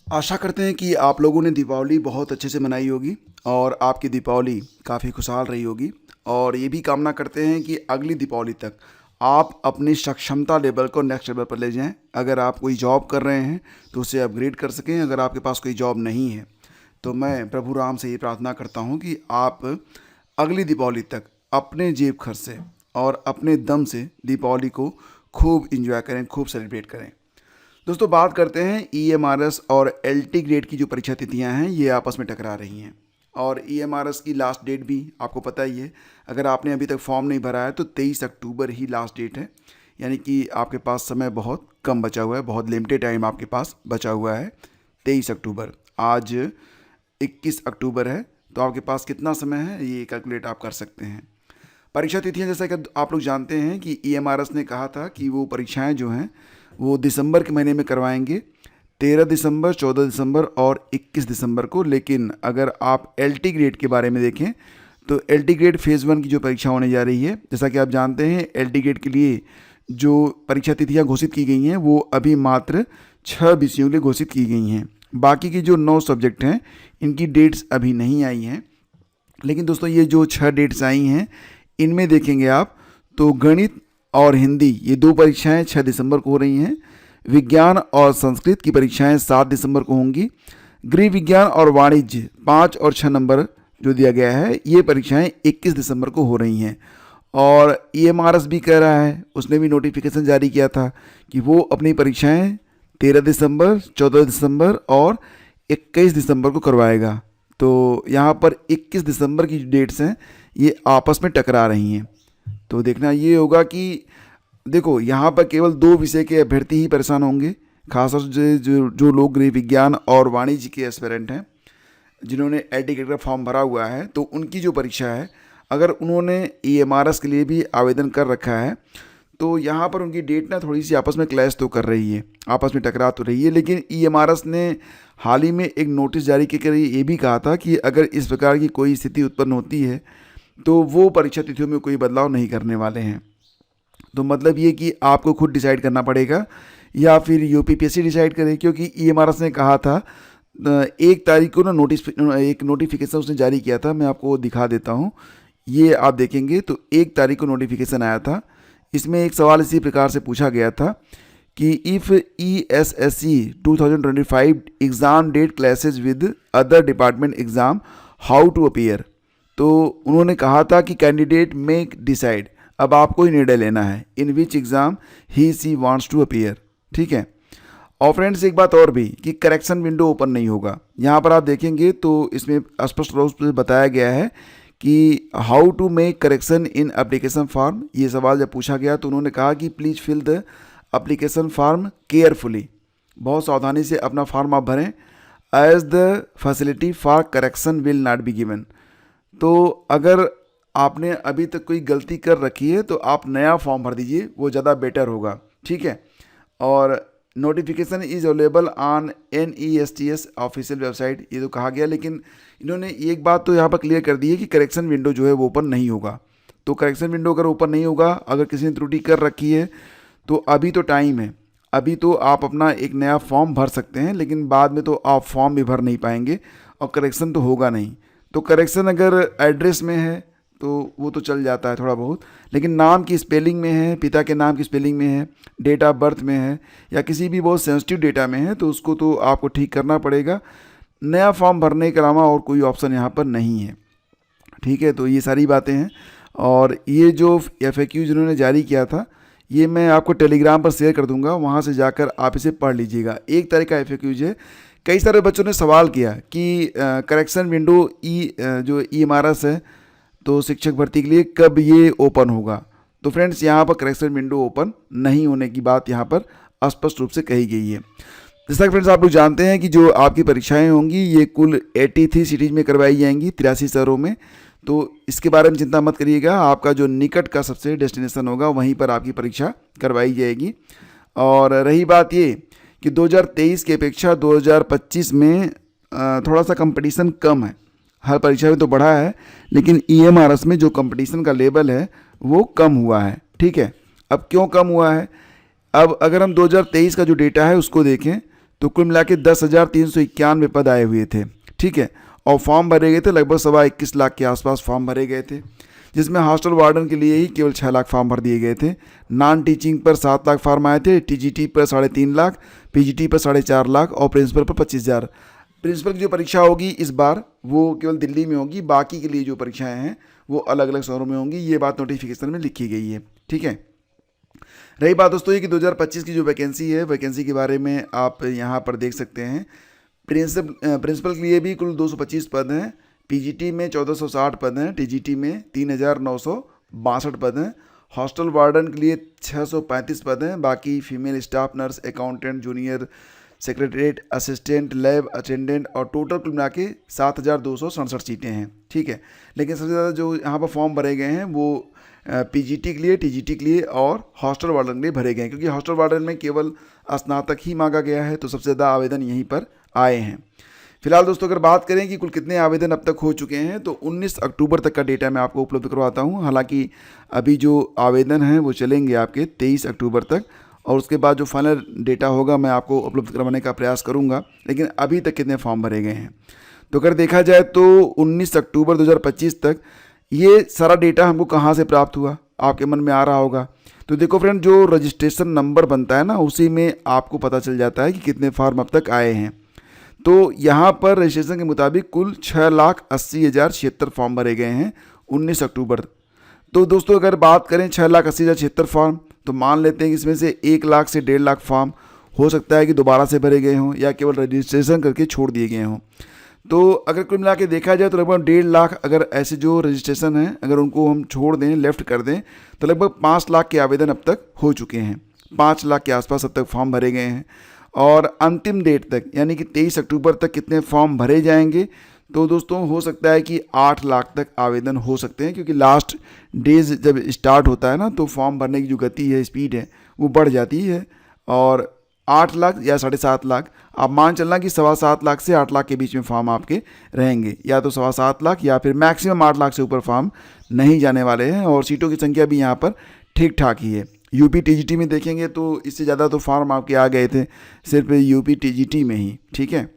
आशा करते हैं कि आप लोगों ने दीपावली बहुत अच्छे से मनाई होगी और आपकी दीपावली काफ़ी खुशहाल रही होगी। और ये भी कामना करते हैं कि अगली दीपावली तक आप अपनी सक्षमता लेवल को नेक्स्ट लेवल पर ले जाएं। अगर आप कोई जॉब कर रहे हैं तो उसे अपग्रेड कर सकें। अगर आपके पास कोई जॉब नहीं है तो मैं प्रभु राम से ये प्रार्थना करता हूँ कि आप अगली दीपावली तक अपने जेब खर्च से और अपने दम से दीपावली को खूब इंजॉय करें, खूब सेलिब्रेट करें। दोस्तों, बात करते हैं ईएमआरएस और एलटी ग्रेड की जो परीक्षा तिथियां हैं ये आपस में टकरा रही हैं। और ईएमआरएस की लास्ट डेट भी आपको पता ही है। अगर आपने अभी तक फॉर्म नहीं भरा है तो 23 अक्टूबर ही लास्ट डेट है, यानी कि आपके पास समय बहुत कम बचा हुआ है, बहुत लिमिटेड टाइम आपके पास बचा हुआ है। 23 अक्टूबर, आज 21 अक्टूबर है, तो आपके पास कितना समय है ये कैलकुलेट आप कर सकते हैं। परीक्षा तिथियां जैसा कि आप लोग जानते हैं कि ईएमआरएस ने कहा था कि वो परीक्षाएं जो हैं वो दिसंबर के महीने में करवाएंगे, 13 दिसंबर, 14 दिसंबर और 21 दिसंबर को। लेकिन अगर आप एलटी ग्रेड के बारे में देखें तो एलटी ग्रेड फेज़ 1 की जो परीक्षा होने जा रही है, जैसा कि आप जानते हैं एलटी ग्रेड के लिए जो परीक्षा तिथियां घोषित की गई हैं वो अभी मात्र 6 विषयों के लिए घोषित की गई हैं। बाकी की जो 9 सब्जेक्ट हैं इनकी डेट्स अभी नहीं आई हैं। लेकिन दोस्तों, ये जो 6 डेट्स आई हैं इनमें देखेंगे आप तो गणित और हिंदी, ये 2 परीक्षाएं 6 दिसंबर को हो रही हैं। विज्ञान और संस्कृत की परीक्षाएं 7 दिसंबर को होंगी। गृह विज्ञान और वाणिज्य 5 और 6 नंबर जो दिया गया है ये परीक्षाएं 21 दिसंबर को हो रही हैं। और ईएमआरएस भी कह रहा है, उसने भी नोटिफिकेशन जारी किया था कि वो अपनी परीक्षाएं 13 दिसंबर, 14 दिसंबर और 21 दिसंबर को करवाएगा। तो यहाँ पर 21 दिसंबर की जो डेट्स हैं ये आपस में टकरा रही हैं। तो देखना ये होगा कि देखो, यहाँ पर केवल 2 विषय के अभ्यर्थी ही परेशान होंगे, खासतौर से जो लोग गृह विज्ञान और वाणिज्य के एस्पिरेंट हैं, जिन्होंने एलटी ग्रेड का फॉर्म भरा हुआ है। तो उनकी जो परीक्षा है, अगर उन्होंने ईएमआरएस के लिए भी आवेदन कर रखा है तो यहाँ पर उनकी डेट ना थोड़ी सी आपस में क्लैश तो कर रही है, आपस में टकरा तो रही है। लेकिन ईएमआरएस ने हाल ही में एक नोटिस जारी करके ये भी कहा था कि अगर इस प्रकार की कोई स्थिति उत्पन्न होती है तो वो परीक्षा तिथियों में कोई बदलाव नहीं करने वाले हैं। तो मतलब ये कि आपको खुद डिसाइड करना पड़ेगा या फिर यूपीपीएससी डिसाइड करे, क्योंकि ईएमआरएस ने कहा था 1 तारीख को ना एक नोटिफिकेशन उसने जारी किया था। मैं आपको दिखा देता हूँ, ये आप देखेंगे तो 1 तारीख को नोटिफिकेशन आया था। इसमें एक सवाल इसी प्रकार से पूछा गया था कि if ESSE 2025 exam date clashes with other department exam, how to appear. तो उन्होंने कहा था कि कैंडिडेट मे डिसाइड, अब आपको ही निर्णय लेना है, in which exam he she wants to appear. ठीक है। और फ्रेंड्स, एक बात और भी कि करेक्शन विंडो ओपन नहीं होगा। यहाँ पर आप देखेंगे तो इसमें स्पष्ट रूप से बताया गया है कि how to make correction in application form. ये सवाल जब पूछा गया तो उन्होंने कहा कि please fill the application form carefully, बहुत सावधानी से अपना फॉर्म आप भरें, as the facility for correction will not be given. तो अगर आपने अभी तक कोई गलती कर रखी है तो आप नया फॉर्म भर दीजिए, वो ज़्यादा बेटर होगा। ठीक है। और notification is available on NESTS official website, ये तो कहा गया। लेकिन इन्होंने एक बात तो यहाँ पर क्लियर कर दी है कि करेक्शन विंडो जो है वो ओपन नहीं होगा। तो करेक्शन विंडो अगर ओपन नहीं होगा, अगर किसी ने त्रुटि कर रखी है तो अभी तो टाइम है, अभी तो आप अपना एक नया फॉर्म भर सकते हैं। लेकिन बाद में तो आप फॉर्म भी भर नहीं पाएंगे और करेक्शन तो होगा नहीं। तो करेक्शन अगर एड्रेस में है तो वो तो चल जाता है थोड़ा बहुत, लेकिन नाम की स्पेलिंग में है, पिता के नाम की स्पेलिंग में है, डेट ऑफ बर्थ में है, या किसी भी बहुत सेंसिटिव डेटा में है, तो उसको तो आपको ठीक करना पड़ेगा। नया फॉर्म भरने के अलावा और कोई ऑप्शन यहाँ पर नहीं है। ठीक है। तो ये सारी बातें हैं। और ये जो FAQ जिन्होंने जारी किया था ये मैं आपको टेलीग्राम पर शेयर कर दूंगा, वहाँ से जाकर आप इसे पढ़ लीजिएगा। 1 तारीख का FAQ है। कई सारे बच्चों ने सवाल किया कि करेक्शन विंडो जो EMRS है तो शिक्षक भर्ती के लिए कब ये ओपन होगा। तो फ्रेंड्स, यहाँ पर करेक्शन विंडो ओपन नहीं होने की बात यहाँ पर स्पष्ट रूप से कही गई है। जैसा कि फ्रेंड्स आप लोग जानते हैं कि जो आपकी परीक्षाएं होंगी ये कुल 83 सिटीज़ में करवाई जाएंगी, 83 शहरों में। तो इसके बारे में चिंता मत करिएगा, आपका जो निकट का सबसे डेस्टिनेशन होगा वहीं पर आपकी परीक्षा करवाई जाएगी। और रही बात ये कि 2023 की अपेक्षा 2025 में थोड़ा सा कंपटीशन कम है। हर परीक्षा में तो बढ़ा है, लेकिन EMRS में जो कंपटीशन का लेवल है वो कम हुआ है। ठीक है। अब क्यों कम हुआ है, अब अगर हम 2023 का जो डेटा है उसको देखें तो कुल मिला के 10,391 पद आए हुए थे, ठीक है। और फॉर्म भरे गए थे लगभग 21.25 लाख के आसपास फॉर्म भरे गए थे, जिसमें हॉस्टल वार्डन के लिए ही केवल 6 लाख फॉर्म भर दिए गए थे। नॉन टीचिंग पर 7 लाख फॉर्म आए थे, टीजीटी पर 3.5 लाख, पीजीटी पर 4.5 लाख और प्रिंसिपल पर 25,000। प्रिंसिपल की जो परीक्षा होगी इस बार वो केवल दिल्ली में होगी, बाकी के लिए जो परीक्षाएं हैं वो अलग अलग शहरों में होंगी। ये बात नोटिफिकेशन में लिखी गई है, ठीक है। रही बात दोस्तों ये कि 2025 की जो वैकेंसी है, वैकेंसी के बारे में आप यहाँ पर देख सकते हैं। प्रिंसिपल के लिए भी कुल 225 पद हैं, पीजीटी में 1460 पद हैं, टीजीटी में 3,962 पद हैं, हॉस्टल वार्डन के लिए 635 पद हैं, बाकी female staff nurse, accountant, junior secretariat assistant, lab attendant और टोटल कुल मिला के 7,267 सीटें हैं, ठीक है। लेकिन सबसे ज़्यादा जो यहाँ पर फॉर्म भरे गए हैं वो पीजीटी के लिए, टीजीटी के लिए और हॉस्टल वार्डन के लिए भरे गए हैं, क्योंकि हॉस्टल वार्डन में केवल स्नातक ही मांगा गया है, तो सबसे ज़्यादा आवेदन यहीं पर आए हैं। फिलहाल दोस्तों अगर बात करें कि कुल कितने आवेदन अब तक हो चुके हैं, तो 19 अक्टूबर तक का डेटा मैं आपको उपलब्ध करवाता हूं। हालांकि अभी जो आवेदन हैं वो चलेंगे आपके 23 अक्टूबर तक, और उसके बाद जो फाइनल डेटा होगा मैं आपको उपलब्ध करवाने का प्रयास करूंगा। लेकिन अभी तक कितने फॉर्म भरे गए हैं, तो अगर देखा जाए तो 19 अक्टूबर 2025 तक ये सारा डेटा हमको कहाँ से प्राप्त हुआ, आपके मन में आ रहा होगा। तो देखो फ्रेंड, जो रजिस्ट्रेशन नंबर बनता है ना, उसी में आपको पता चल जाता है कि कितने फॉर्म अब तक आए हैं। तो यहाँ पर रजिस्ट्रेशन के मुताबिक कुल 6,80,076 फॉर्म भरे गए हैं 19 अक्टूबर। तो दोस्तों अगर बात करें 6,80,076 फॉर्म, तो मान लेते हैं कि इसमें से 1 लाख से 1.5 लाख फॉर्म हो सकता है कि दोबारा से भरे गए हों या केवल रजिस्ट्रेशन करके छोड़ दिए गए हों। तो अगर कुल मिला के देखा जाए तो लगभग 1.5 लाख अगर ऐसे जो रजिस्ट्रेशन हैं अगर उनको हम छोड़ दें, लेफ़्ट कर दें, तो लगभग 5 लाख के आवेदन अब तक हो चुके हैं। 5 लाख के आसपास अब तक फॉर्म भरे गए हैं। और अंतिम डेट तक यानी कि 23 अक्टूबर तक कितने फॉर्म भरे जाएंगे, तो दोस्तों हो सकता है कि 8 लाख तक आवेदन हो सकते हैं, क्योंकि लास्ट डेज जब स्टार्ट होता है ना तो फॉर्म भरने की जो गति है, स्पीड है, वो बढ़ जाती है। और 8 लाख या 7.5 लाख आप मान चलना कि 7.25 लाख से 8 लाख के बीच में फॉर्म आपके रहेंगे, या तो 7.25 लाख या फिर मैक्सिमम 8 लाख से ऊपर फॉर्म नहीं जाने वाले हैं। और सीटों की संख्या भी यहाँ पर ठीक ठाक ही है। यूपी टीजीटी में देखेंगे तो इससे ज़्यादा तो फॉर्म आपके आ गए थे सिर्फ यूपी टीजीटी में ही, ठीक है।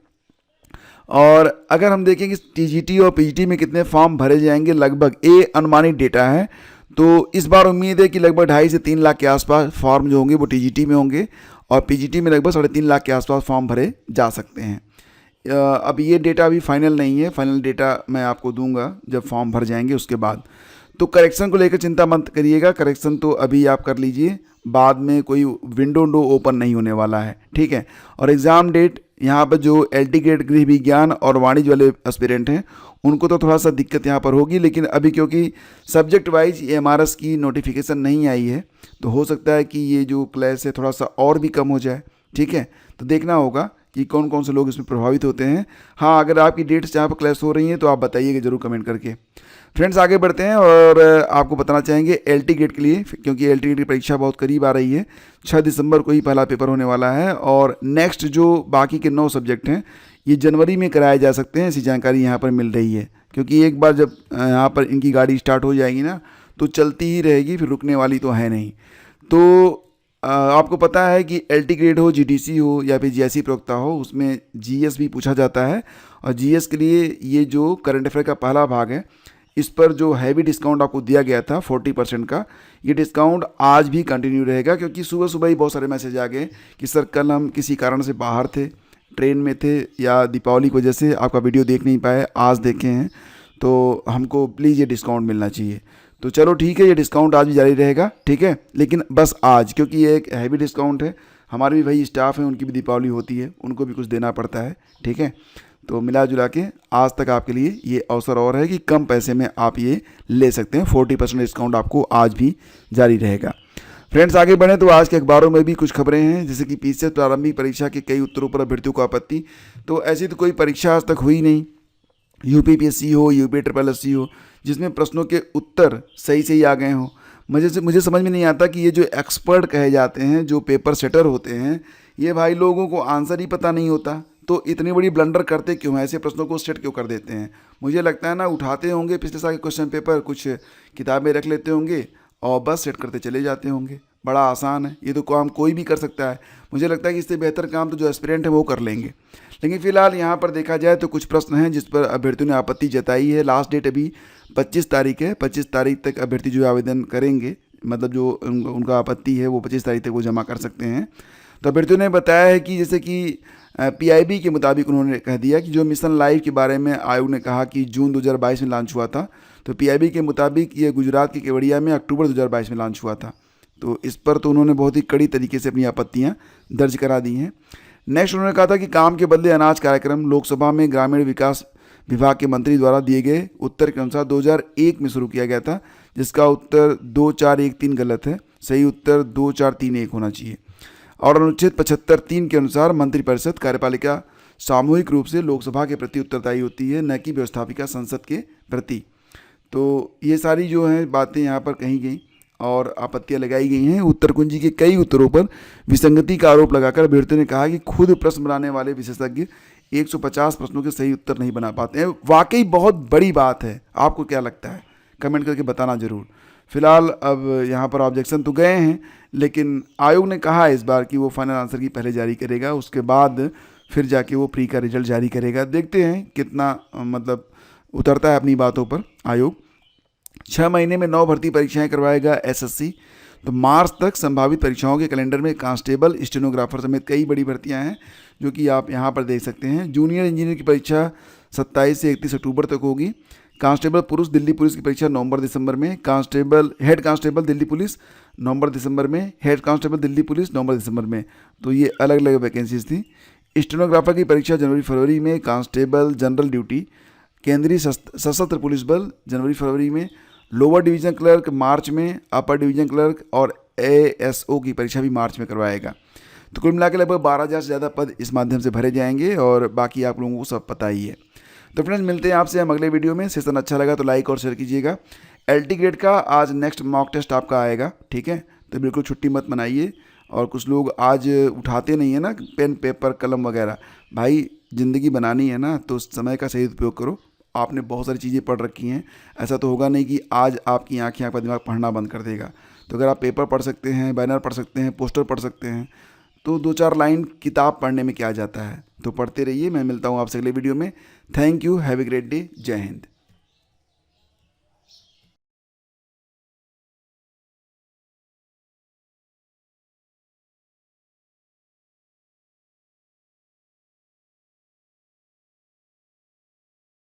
और अगर हम देखें कि टीजीटी और पीजीटी में कितने फॉर्म भरे जाएंगे, लगभग ये अनुमानित डेटा है, तो इस बार उम्मीद है कि लगभग 2.5 से 3 लाख के आसपास फॉर्म जो होंगे वो टीजीटी में होंगे, और पीजीटी में लगभग 3.5 लाख के आसपास फॉर्म भरे जा सकते हैं। अब ये डेटा अभी फाइनल नहीं है, फाइनल डेटा मैं आपको दूंगा जब फॉर्म भर जाएंगे उसके बाद। तो करेक्शन को लेकर चिंता मत करिएगा, करेक्शन तो अभी आप कर लीजिए, बाद में कोई विंडो ओपन नहीं होने वाला है, ठीक है। और एग्ज़ाम डेट यहाँ पर जो LT ग्रेड गृह विज्ञान और वाणिज्य वाले एस्पिरेंट हैं उनको तो थोड़ा सा दिक्कत यहाँ पर होगी, लेकिन अभी क्योंकि सब्जेक्ट वाइज MRS की नोटिफिकेशन नहीं आई है, तो हो सकता है कि ये जो क्लास है थोड़ा सा और भी कम हो जाए, ठीक है। तो देखना होगा कि कौन कौन से लोग इसमें प्रभावित होते हैं। हाँ, अगर आपकी डेट्स जहाँ पर क्लास हो रही हैं तो आप बताइएगा ज़रूर कमेंट करके। फ्रेंड्स आगे बढ़ते हैं और आपको बताना चाहेंगे LT ग्रेड के लिए, क्योंकि LT ग्रेड की परीक्षा बहुत करीब आ रही है। 6 दिसंबर को ही पहला पेपर होने वाला है, और नेक्स्ट जो बाकी के 9 सब्जेक्ट हैं ये जनवरी में कराए जा सकते हैं, ऐसी जानकारी यहाँ पर मिल रही है। क्योंकि एक बार जब यहाँ पर इनकी गाड़ी स्टार्ट हो जाएगी ना तो चलती ही रहेगी, फिर रुकने वाली तो है नहीं। तो आपको पता है कि LT ग्रेड हो, GDC हो या फिर GIC प्रवक्ता हो, उसमें GS भी पूछा जाता है। और GS के लिए ये जो करंट अफेयर का पहला भाग है, इस पर जो हैवी डिस्काउंट आपको दिया गया था 40% का, ये डिस्काउंट आज भी कंटिन्यू रहेगा। क्योंकि सुबह सुबह ही बहुत सारे मैसेज आ गए कि सर कल हम किसी कारण से बाहर थे, ट्रेन में थे, या दीपावली की वजह से आपका वीडियो देख नहीं पाए, आज देखे हैं, तो हमको प्लीज़ ये डिस्काउंट मिलना चाहिए। तो चलो ठीक है, ये डिस्काउंट आज भी जारी रहेगा, ठीक है। लेकिन बस आज, क्योंकि ये एक हैवी डिस्काउंट है, हमारे भी भाई स्टाफ हैं, उनकी भी दीपावली होती है, उनको भी कुछ देना पड़ता है, ठीक है। तो मिला जुला के आज तक आपके लिए ये अवसर और है कि कम पैसे में आप ये ले सकते हैं। 40% डिस्काउंट आपको आज भी जारी रहेगा। फ्रेंड्स आगे बढ़े तो आज के अखबारों में भी कुछ खबरें हैं, जैसे कि PCS प्रारंभिक परीक्षा के कई उत्तरों पर अभ्यर्थियों को आपत्ति। तो ऐसी तो कोई परीक्षा आज तक हुई नहीं, UPPSC हो, UPSSC हो, जिसमें प्रश्नों के उत्तर सही से ही आ गए हों। मुझे समझ में नहीं आता कि ये जो एक्सपर्ट कहे जाते हैं, जो पेपर सेटर होते हैं, ये भाई लोगों को आंसर ही पता नहीं होता, तो इतनी बड़ी ब्लंडर करते क्यों हैं, ऐसे प्रश्नों को सेट क्यों कर देते हैं। मुझे लगता है ना, उठाते होंगे पिछले साल के क्वेश्चन पेपर, कुछ किताबें रख लेते होंगे और बस सेट करते चले जाते होंगे। बड़ा आसान है, ये तो काम कोई भी कर सकता है। मुझे लगता है कि इससे बेहतर काम तो जो एस्पिरेंट है वो कर लेंगे। लेकिन फ़िलहाल यहाँ पर देखा जाए तो कुछ प्रश्न हैं जिस पर अभ्यर्थियों ने आपत्ति जताई है। लास्ट डेट अभी 25 तारीख है। 25 तारीख तक अभ्यर्थी जो आवेदन करेंगे, मतलब जो उनका आपत्ति है वो 25 तारीख तक वो जमा कर सकते हैं। तो अभ्यर्थियों ने बताया है कि जैसे कि पीआईबी के मुताबिक उन्होंने कह दिया कि जो मिशन लाइफ के बारे में आयोग ने कहा कि जून 2022 में लॉन्च हुआ था, तो पीआईबी के मुताबिक ये गुजरात के केवड़िया में अक्टूबर 2022 में लॉन्च हुआ था। तो इस पर तो उन्होंने बहुत ही कड़ी तरीके से अपनी आपत्तियां दर्ज करा दी हैं। नेक्स्ट उन्होंने कहा था कि काम के बदले अनाज कार्यक्रम लोकसभा में ग्रामीण विकास विभाग के मंत्री द्वारा दिए गए उत्तर के अनुसार 2001 में शुरू किया गया था, जिसका उत्तर 2413 गलत है। सही उत्तर 2431 होना चाहिए। और अनुच्छेद 75(3) के अनुसार मंत्रिपरिषद कार्यपालिका सामूहिक रूप से लोकसभा के प्रति उत्तरदायी होती है, न कि व्यवस्थापिका संसद के प्रति। तो ये सारी जो है बातें यहाँ पर कही गई और आपत्तियां लगाई गई हैं। उत्तर कुंजी के कई उत्तरों पर विसंगति का आरोप लगाकर अभ्यर्थियों ने कहा कि खुद प्रश्न बनाने वाले विशेषज्ञ 150 प्रश्नों के सही उत्तर नहीं बना पाते हैं। वाकई बहुत बड़ी बात है। आपको क्या लगता है कमेंट करके बताना ज़रूर। फिलहाल अब यहाँ पर ऑब्जेक्शन तो गए हैं, लेकिन आयोग ने कहा इस बार कि वो फाइनल आंसर की पहले जारी करेगा, उसके बाद फिर जाके वो प्री का रिजल्ट जारी करेगा। देखते हैं कितना मतलब उतरता है अपनी बातों पर आयोग। 6 महीने में 9 भर्ती परीक्षाएं करवाएगा एसएससी। तो मार्च तक संभावित परीक्षाओं के कैलेंडर में कांस्टेबल, स्टेनोग्राफर समेत कई बड़ी भर्तियां हैं, जो कि आप यहां पर देख सकते हैं। जूनियर इंजीनियर की परीक्षा 27 से 31 अक्टूबर तक होगी। कांस्टेबल पुरुष दिल्ली पुलिस की परीक्षा नवंबर-दिसंबर में। हेड कांस्टेबल दिल्ली पुलिस नवंबर-दिसंबर में। हेड कांस्टेबल दिल्ली पुलिस नवंबर-दिसंबर में। तो ये अलग अलग वैकेंसीज थी। स्टेनोग्राफर की परीक्षा जनवरी-फरवरी में। कांस्टेबल जनरल ड्यूटी केंद्रीय सशस्त्र पुलिस बल जनवरी-फरवरी में। लोअर डिवीजन क्लर्क मार्च में। अपर डिवीजन क्लर्क और एएसओ की परीक्षा भी मार्च में करवाएगा। तो कुल मिलाकर लगभग 12,000 से ज़्यादा पद इस माध्यम से भरे जाएंगे और बाकी आप लोगों को सब पता ही है। तो फ्रेंड्स, मिलते हैं आपसे हम अगले वीडियो में। सेशन अच्छा लगा तो लाइक और शेयर कीजिएगा। एलटी ग्रेड का आज नेक्स्ट मॉक टेस्ट आपका आएगा, ठीक है? तो बिल्कुल छुट्टी मत मनाइए। और कुछ लोग आज उठाते नहीं है ना पेन पेपर कलम वगैरह। भाई ज़िंदगी बनानी है ना, तो समय का सही उपयोग करो। आपने बहुत सारी चीज़ें पढ़ रखी हैं, ऐसा तो होगा नहीं कि आज आपकी आँखें आपका दिमाग पढ़ना बंद कर देगा। तो अगर आप पेपर पढ़ सकते हैं, बैनर पढ़ सकते हैं, पोस्टर पढ़ सकते हैं, तो 2-4 लाइन किताब पढ़ने में क्या जाता है। तो पढ़ते रहिए। मैं मिलता हूँ आपसे अगले वीडियो में। Thank you. Have a great day. जय हिंद।